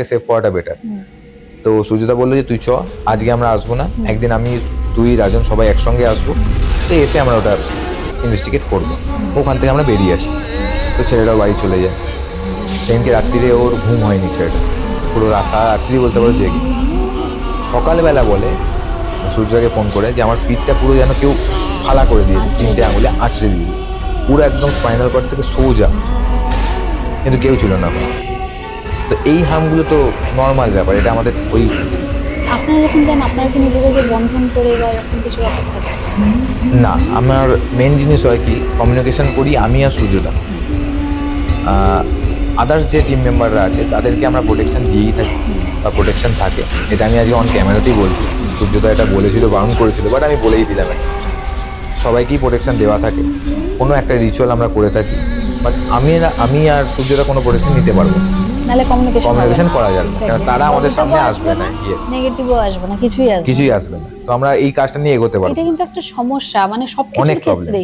Save করাটা better. তো সূর্যদা বললো যে তুই চ, আজকে আমরা আসবো না, একদিন আমি তুই রাজন সবাই একসঙ্গে আসবো, তো এসে আমরা ওটা ইনভেস্টিগেট করবো। ওখান থেকে আমরা বেরিয়ে আসি। তো ছেলেটাও বাড়ি চলে যায়। সেদিনকে রাত্রিরে ওর ঘুম হয়নি, ছেলেটা পুরো সারা রাত্রি বলতে পারো জেগে। সকালবেলা বলে সূর্যদাকে ফোন করে যে আমার পিঠটা পুরো যেন কেউ ফালা করে দিয়েছে, 3টে আঙুলে আঁচড়ে দিয়ে, পুরো একদম স্পাইনাল কর্ড থেকে সোজা, কিন্তু কেউ ছিল না। তো এই হার্মগুলো তো নর্মাল ব্যাপার, এটা আমাদের ওই আপনারা যখন যান আপনারা কি নিজেদেরকে বন্ধন করে বা এরকম কিছু ব্যাপার থাকে? না, আমার মেন জিনিস হয় কি, কমিউনিকেশন করি আমি আর সূর্যদা। আদার্স যে টিম মেম্বাররা আছে তাদেরকে আমরা প্রোটেকশন দিয়েই থাকি বা প্রোটেকশন থাকে, এটা আমি আজকে অন ক্যামেরাতেই বলছি। সূর্যদা এটা বলেছিল, বারণ করেছিল, বাট আমি বলেই দিলাম এটা। সবাইকেই প্রোটেকশন দেওয়া থাকে, কোনো একটা রিচুয়াল আমরা করে থাকি, বাট আমি আর সূর্যদা কোনো প্রোটেকশন নিতে পারবো না, নাহলে কমিউনিকেশন করা যাবে না, কারণ তারা আমাদের সামনে আসবে না। নেগেটিভও আসবে না, কিছুই আসবে কিছুই না। আসবে না, তো আমরা এই কাজটা নিয়ে এগোতে পারবো এটা না। কিন্তু একটা সমস্যা, মানে সবকিছুর অনেক প্রবলেম। ক্ষেত্রেই।